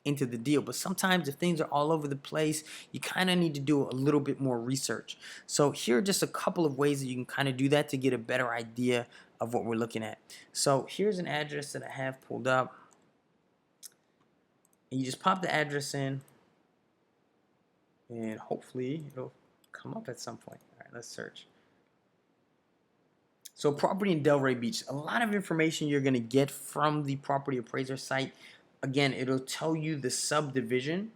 into the deal. But sometimes if things are all over the place, you kind of need to do a little bit more research. So here are just a couple of ways that you can kind of do that to get a better idea of what we're looking at. So here's an address that I have pulled up. And you just pop the address in, and hopefully it'll come up at some point. All right, let's search. So property in Delray Beach, a lot of information you're going to get from the property appraiser site. Again, it'll tell you the subdivision.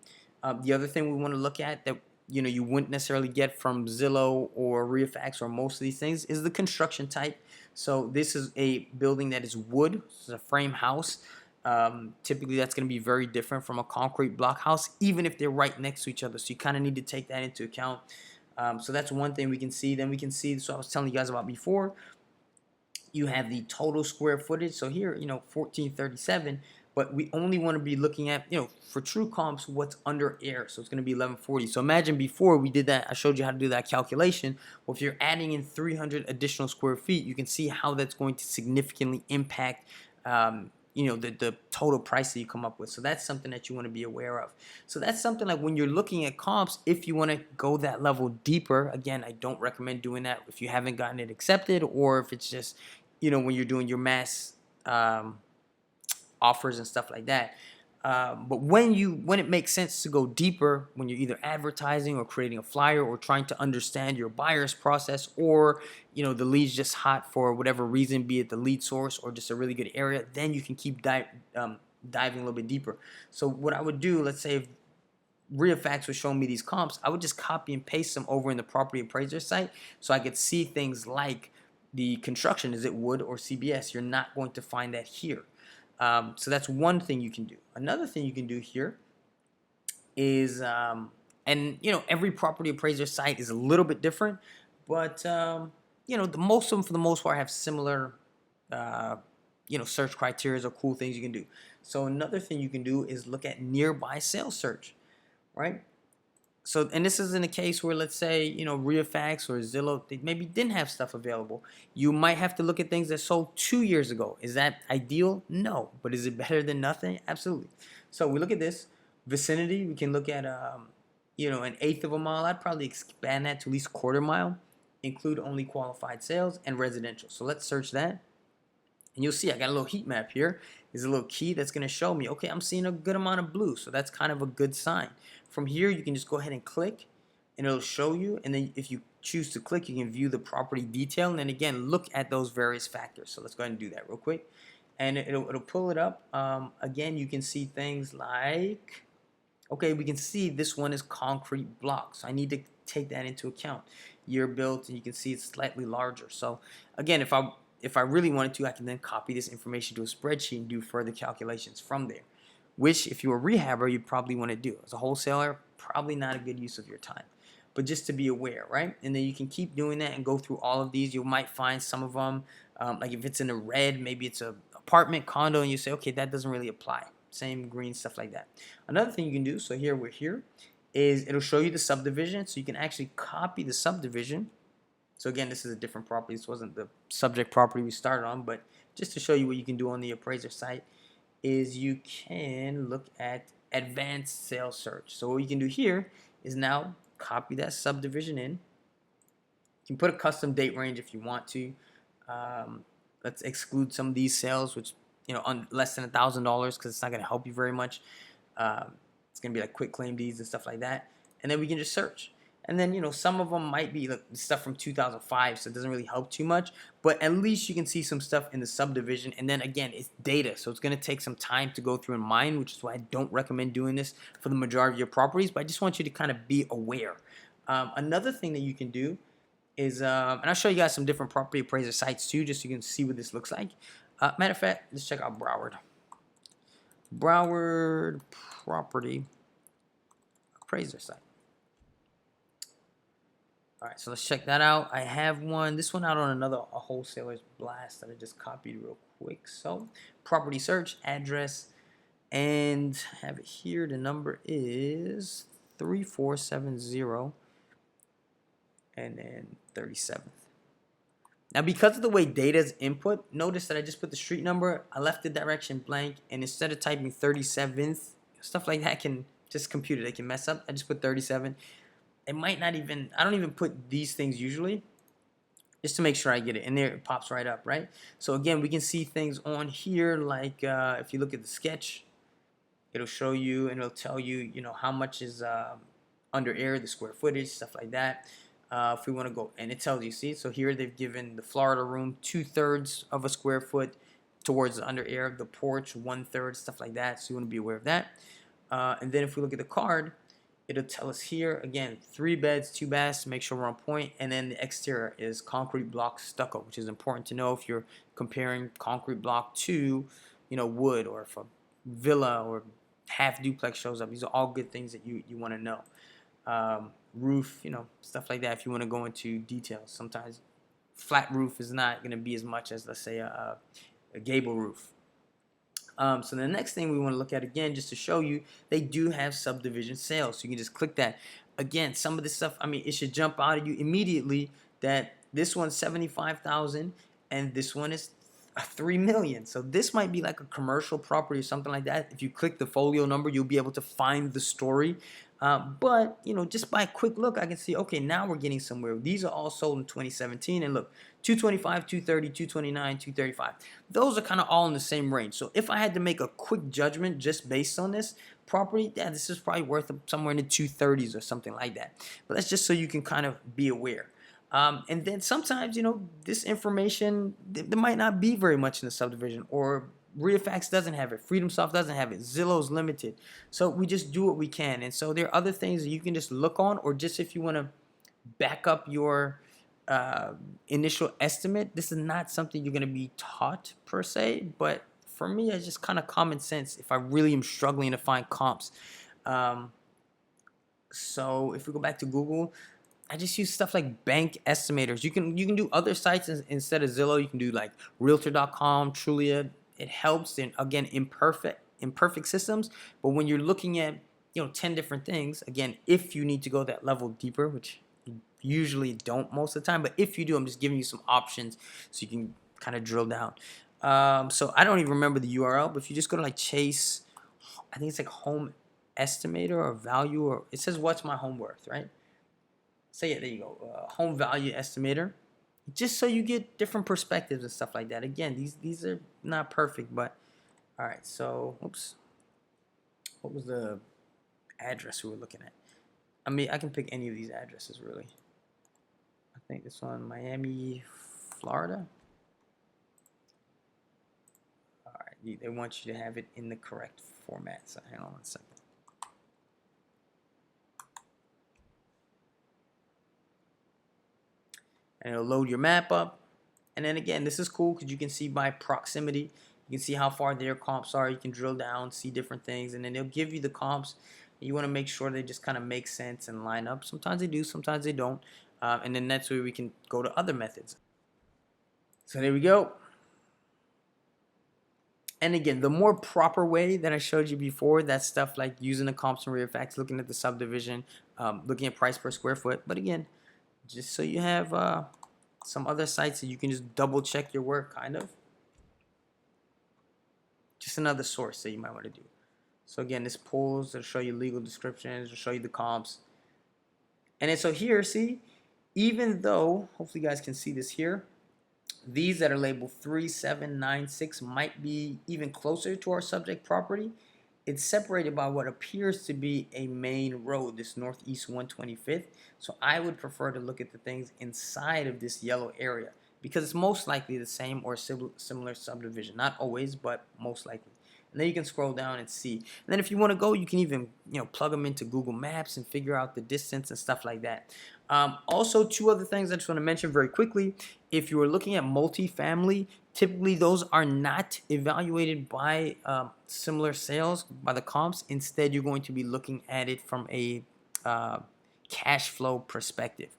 The other thing we want to look at that you wouldn't necessarily get from Zillow or RealFacts or most of these things is the construction type. So this is a building that is wood. It's a frame house. Typically that's going to be very different from a concrete block house, even if they're right next to each other. So you kind of need to take that into account. So that's one thing we can see. Then we can see, so I was telling you guys about before, you have the total square footage. So here, 1437, but we only want to be looking at, for true comps, what's under air. So it's going to be 1140. So imagine before we did that, I showed you how to do that calculation. Well, if you're adding in 300 additional square feet, you can see how that's going to significantly impact the total price that you come up with. So that's something that you want to be aware of. So that's something like when you're looking at comps, if you want to go that level deeper, again, I don't recommend doing that if you haven't gotten it accepted, or if it's just, when you're doing your mass offers and stuff like that. But when it makes sense to go deeper, when you're either advertising or creating a flyer or trying to understand your buyer's process, or the lead's just hot for whatever reason, be it the lead source or just a really good area, then you can keep diving a little bit deeper. So what I would do, let's say if RealFacts was showing me these comps, I would just copy and paste them over in the property appraiser site so I could see things like the construction, is it wood or CBS? You're not going to find that here. So that's one thing you can do. Another thing you can do here is, every property appraiser site is a little bit different, but most of them, for the most part, have similar, search criteria or cool things you can do. So another thing you can do is look at nearby sales search, right? So, and this is in a case where, let's say, RealFacts or Zillow, they maybe didn't have stuff available. You might have to look at things that sold 2 years ago. Is that ideal? No. But is it better than nothing? Absolutely. So we look at this vicinity. We can look at an eighth of a mile, I'd probably expand that to at least quarter mile, include only qualified sales and residential. So let's search that. And you'll see I got a little heat map here. There's a little key that's going to show me, okay, I'm seeing a good amount of blue. So that's kind of a good sign. From here, you can just go ahead and click and it'll show you. And then if you choose to click, you can view the property detail. And then again, look at those various factors. So let's go ahead and do that real quick. And it'll pull it up. Again, you can see things like, okay, we can see this one is concrete blocks. So I need to take that into account. Year built, and you can see it's slightly larger. So again, if I really wanted to, I can then copy this information to a spreadsheet and do further calculations from there, which if you're a rehabber, you probably want to do. As a wholesaler, probably not a good use of your time. But just to be aware, right? And then you can keep doing that and go through all of these. You might find some of them, like if it's in the red, maybe it's a apartment, condo, and you say, okay, that doesn't really apply. Same green, stuff like that. Another thing you can do, so here we're here, is it'll show you the subdivision. So you can actually copy the subdivision. So again, this is a different property. This wasn't the subject property we started on, but just to show you what you can do on the appraiser site is you can look at advanced sales search. So what you can do here is now copy that subdivision in. You can put a custom date range if you want to. Let's exclude some of these sales, which on less than $1,000, because it's not going to help you very much. It's going to be like quick claim deeds and stuff like that. And then we can just search. And then, some of them might be like stuff from 2005, so it doesn't really help too much. But at least you can see some stuff in the subdivision. And then, again, it's data, so it's going to take some time to go through and mine, which is why I don't recommend doing this for the majority of your properties. But I just want you to kind of be aware. Another thing that you can do is, and I'll show you guys some different property appraiser sites too, just so you can see what this looks like. Matter of fact, let's check out Broward. Broward property appraiser site. All right, so let's check that out. I have this one out on a wholesaler's blast that I just copied real quick. So property search, address, and have it here. The number is 3470 and then 37th. Now, because of the way data is input, notice that I just put the street number, I left the direction blank, and instead of typing 37th, stuff like that can just compute it. They can mess up. I just put 37. It might not even, I don't even put these things usually, just to make sure I get it. And there it pops right up, right? So again, we can see things on here, like if you look at the sketch, it'll show you and it'll tell you, how much is under air, the square footage, stuff like that. If we want to go, and it tells you, see, so here they've given the Florida room 2/3 of a square foot towards the under air, the porch 1/3, stuff like that. So you want to be aware of that. And then if we look at the card, it'll tell us here again 3 beds, 2 baths to make sure we're on point. And then the exterior is concrete block stucco, which is important to know if you're comparing concrete block to wood, or if a villa or half duplex shows up. These are all good things that you want to know. Roof, stuff like that if you want to go into details. Sometimes flat roof is not going to be as much as, let's say, a gable roof. So the next thing we want to look at, again, just to show you, they do have subdivision sales. So you can just click that. Again, some of this stuff, it should jump out at you immediately that this one's 75,000 and this one is 3 million. So this might be like a commercial property or something like that. If you click the folio number, you'll be able to find the story. But just by a quick look, I can see, okay, now we're getting somewhere. These are all sold in 2017, and look, 225, 230, 229, 235. Those are kind of all in the same range. So if I had to make a quick judgment just based on this property, yeah, this is probably worth somewhere in the 230s or something like that. But that's just so you can kind of be aware. And then sometimes, this information, there might not be very much in the subdivision, or RealFax doesn't have it, FreedomSoft doesn't have it, Zillow's limited. So we just do what we can. And so there are other things that you can just look on, or just if you want to back up your initial estimate. This is not something you're going to be taught per se, but for me, it's just kind of common sense if I really am struggling to find comps. So if we go back to Google, I just use stuff like bank estimators. You can do other sites instead of Zillow. You can do like Realtor.com, Trulia. It helps in, again, imperfect systems. But when you're looking at 10 different things, again, if you need to go that level deeper, which you usually don't most of the time, but if you do, I'm just giving you some options so you can kind of drill down. So I don't even remember the URL, but if you just go to like Chase, I think it's like Home estimator or value, or it says what's my home worth, right? Say it, there you go, home value estimator, just so you get different perspectives and stuff like that. Again, these are not perfect, but all right. So, oops, what was the address we were looking at? I mean, I can pick any of these addresses really. I think this one, Miami, Florida. All right, they want you to have it in the correct format. So hang on one second. And it'll load your map up. And then again, this is cool because you can see by proximity. You can see how far their comps are. You can drill down, see different things, and then they'll give you the comps. You want to make sure they just kind of make sense and line up. Sometimes they do, sometimes they don't. And then that's where we can go to other methods. So there we go. And again, the more proper way that I showed you before, that's stuff like using the comps and rear facts, looking at the subdivision, looking at price per square foot. But again, just so you have some other sites that you can just double check your work, kind of. Just another source that you might want to do. So again, this pulls to show you legal descriptions, to show you the comps. And then so here, see, even though, hopefully you guys can see this here, these that are labeled 3796 might be even closer to our subject property. It's separated by what appears to be a main road, this Northeast 125th. So I would prefer to look at the things inside of this yellow area because it's most likely the same or similar subdivision. Not always, but most likely. And then you can scroll down and see. And then if you want to go, you can even plug them into Google Maps and figure out the distance and stuff like that. Also, two other things I just want to mention very quickly. If you are looking at multifamily, typically those are not evaluated by similar sales, by the comps. Instead, you're going to be looking at it from a cash flow perspective.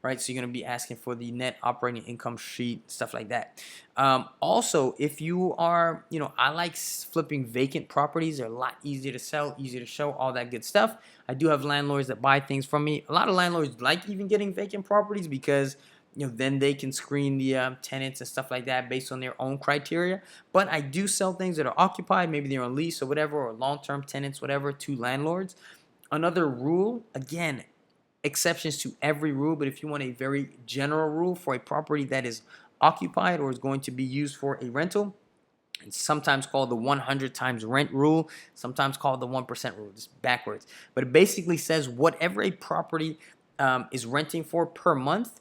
Right, so you're going to be asking for the net operating income sheet, stuff like that. Also, if you are, I like flipping vacant properties. They're a lot easier to sell, easier to show, all that good stuff. I do have landlords that buy things from me. A lot of landlords like even getting vacant properties because then they can screen the tenants and stuff like that based on their own criteria. But I do sell things that are occupied, maybe they're on lease or whatever, or long-term tenants, whatever, to landlords. Another rule, again, exceptions to every rule, but if you want a very general rule for a property that is occupied or is going to be used for a rental, it's sometimes called the 100 times rent rule, sometimes called the 1% rule. It's backwards, but it basically says whatever a property is renting for per month,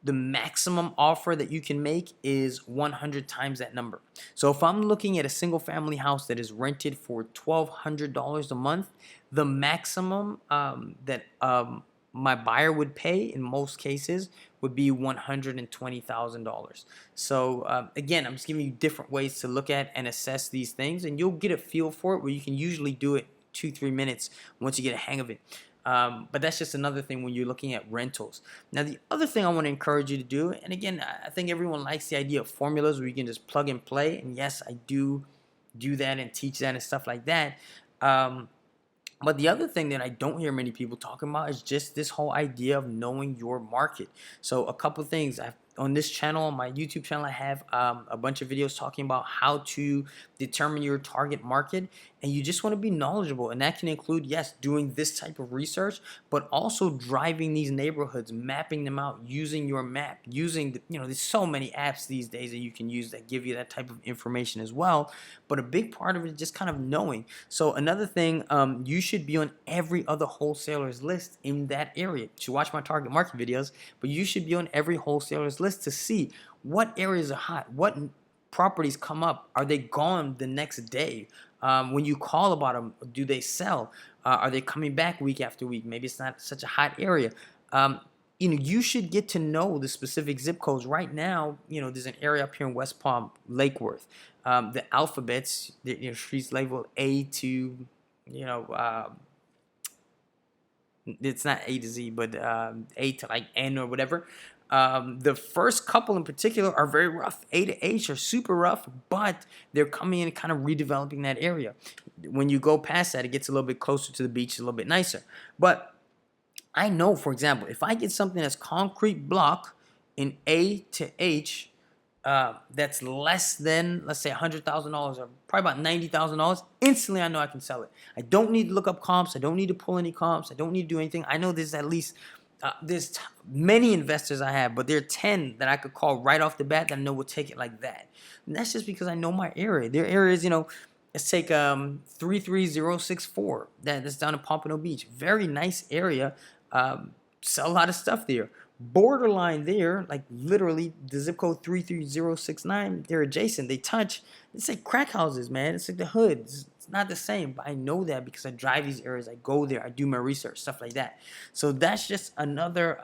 the maximum offer that you can make is 100 times that number. So if I'm looking at a single family house that is rented for $1,200 a month, the maximum that my buyer would pay in most cases would be $120,000. So again, I'm just giving you different ways to look at and assess these things, and you'll get a feel for it where you can usually do it 2-3 minutes once you get a hang of it. But that's just another thing when you're looking at rentals. Now, the other thing I want to encourage you to do, and again, I think everyone likes the idea of formulas where you can just plug and play, and yes, I do that and teach that and stuff like that. But the other thing that I don't hear many people talking about is just this whole idea of knowing your market. So a couple things on this channel, on my YouTube channel, I have a bunch of videos talking about how to determine your target market, and you just want to be knowledgeable, and that can include, yes, doing this type of research, but also driving these neighborhoods, mapping them out, using your map, using there's so many apps these days that you can use that give you that type of information as well. But a big part of it is just kind of knowing. So another thing, you should be on every other wholesaler's list in that area. You should watch my target market videos, but you should be on every wholesaler's list to see what areas are hot, what properties come up, are they gone the next day? When you call about them, do they sell? Are they coming back week after week? Maybe it's not such a hot area. You should get to know the specific zip codes. Right now, there's an area up here in West Palm, Lake Worth. The alphabets, streets labeled A to, it's not A to Z, but A to like N or whatever. The first couple in particular are very rough. A to H are super rough, but they're coming in and kind of redeveloping that area. When you go past that, it gets a little bit closer to the beach, a little bit nicer. But I know, for example, if I get something that's concrete block in A to H, that's less than, let's say, $100,000 or probably about $90,000, instantly I know I can sell it. I don't need to look up comps. I don't need to pull any comps. I don't need to do anything. I know there's at least many investors I have, but there are 10 that I could call right off the bat that I know will take it like that. And that's just because I know my area. Their areas, let's take 33064. That's down in Pompano Beach. Very nice area. Sell a lot of stuff there. Borderline there, like literally the zip code 33069, they're adjacent. They touch. It's like crack houses, man. It's like the hood. It's not the same, but I know that because I drive these areas. I go there. I do my research, stuff like that. So that's just another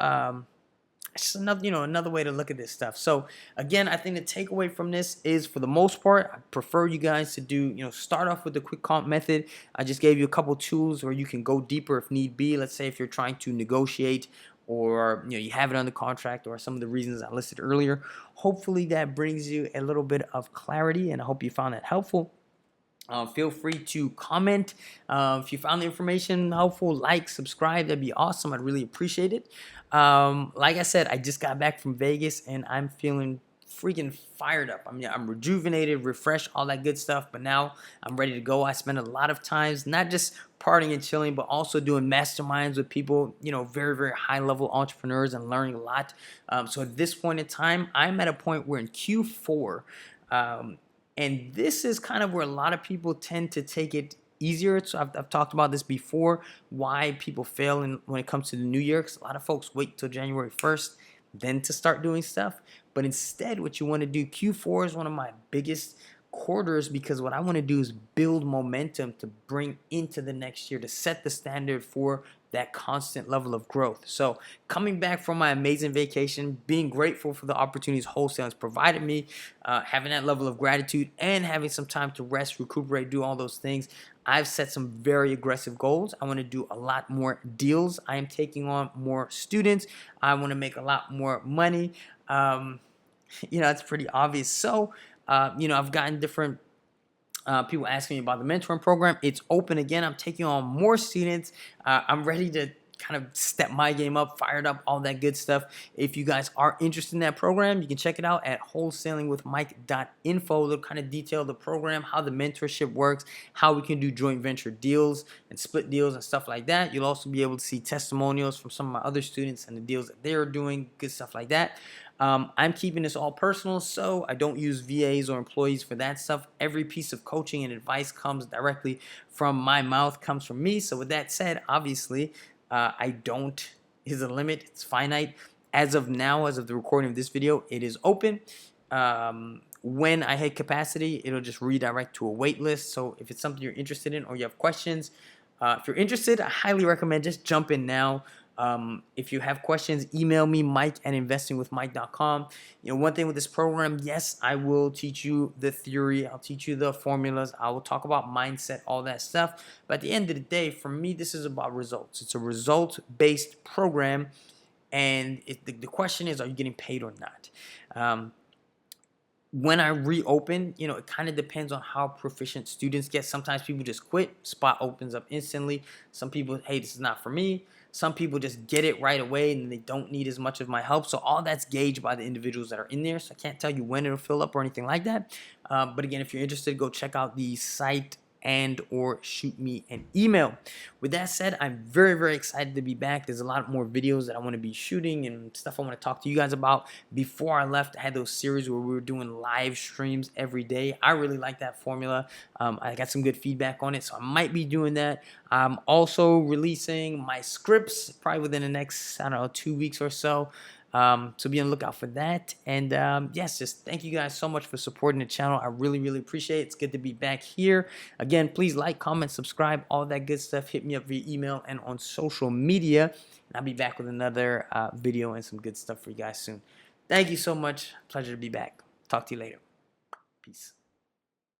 another way to look at this stuff. So again, I think the takeaway from this is, for the most part, I prefer you guys to do, start off with the quick comp method. I just gave you a couple tools where you can go deeper if need be. Let's say if you're trying to negotiate, or you have it under contract, or some of the reasons I listed earlier. Hopefully that brings you a little bit of clarity, and I hope you found that helpful. Feel free to comment if you found the information helpful. Like, subscribe, that'd be awesome. I'd really appreciate it. Like I said, I just got back from Vegas and I'm feeling freaking fired up. I mean, I'm rejuvenated, refreshed, all that good stuff, but now I'm ready to go. I spend a lot of times not just partying and chilling, but also doing masterminds with people, very, very high level entrepreneurs, and learning a lot. So at this point in time, I'm at a point where in Q4, and this is kind of where a lot of people tend to take it easier. So I've talked about this before, why people fail when it comes to the new year, because a lot of folks wait till January 1st then to start doing stuff. But instead, what you want to do, Q4 is one of my biggest quarters, because what I want to do is build momentum to bring into the next year, to set the standard for that constant level of growth. So coming back from my amazing vacation, being grateful for the opportunities wholesale has provided me, having that level of gratitude and having some time to rest, recuperate, do all those things, I've set some very aggressive goals. I want to do a lot more deals. I am taking on more students. I want to make a lot more money. It's pretty obvious. So, I've gotten different people asking me about the mentoring program. It's open again. I'm taking on more students. I'm ready to kind of step my game up, fired up, all that good stuff. If you guys are interested in that program, you can check it out at wholesalingwithmike.info. They'll kind of detail the program, how the mentorship works, how we can do joint venture deals and split deals and stuff like that. You'll also be able to see testimonials from some of my other students and the deals that they're doing, good stuff like that. I'm keeping this all personal, so I don't use VAs or employees for that stuff. Every piece of coaching and advice comes directly from my mouth, comes from me. So with that said, obviously, is a limit. It's finite. As of now, as of the recording of this video, it is open. When I hit capacity, it'll just redirect to a wait list. So if it's something you're interested in or you have questions, if you're interested, I highly recommend just jump in now. If you have questions, email me, mike@investingwithmike.com. One thing with this program, yes, I will teach you the theory. I'll teach you the formulas. I will talk about mindset, all that stuff. But at the end of the day, for me, this is about results. It's a result-based program. And the question is, are you getting paid or not? When I reopen, it kind of depends on how proficient students get. Sometimes people just quit, spot opens up instantly. Some people, hey, this is not for me. Some people just get it right away and they don't need as much of my help. So all that's gauged by the individuals that are in there. So I can't tell you when it'll fill up or anything like that. But again, if you're interested, go check out the site and or shoot me an email. With that said, I'm very, very excited to be back. There's a lot more videos that I want to be shooting and stuff I want to talk to you guys about. Before I left, I had those series where we were doing live streams every day. I really like that formula. I got some good feedback on it, so I might be doing that. I'm also releasing my scripts probably within the next, 2 weeks or so. So be on the lookout for that. And yes, just thank you guys so much for supporting the channel. I really, really appreciate it. It's good to be back here. Again, please like, comment, subscribe, all that good stuff. Hit me up via email and on social media. And I'll be back with another video and some good stuff for you guys soon. Thank you so much. Pleasure to be back. Talk to you later. Peace.